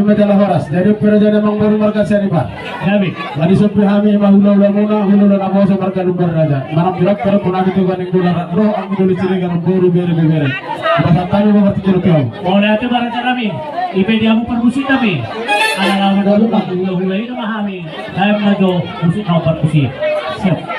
metela horas dari perjalanan mang baru marka seripa Gabi. bani sopi hami mahula ula muna hulu na mo sa marka lumbar raja manam birak pero punani to ganing dula ro ang dulu ciri garam boru bere bere basa tayo mo mati kilo kyo Oleh itu barang kami. Ipe dia mau permusi kami. Alang-alang dulu pak hula-hula itu mahami. Saya menajo musik kau permusi. Siap.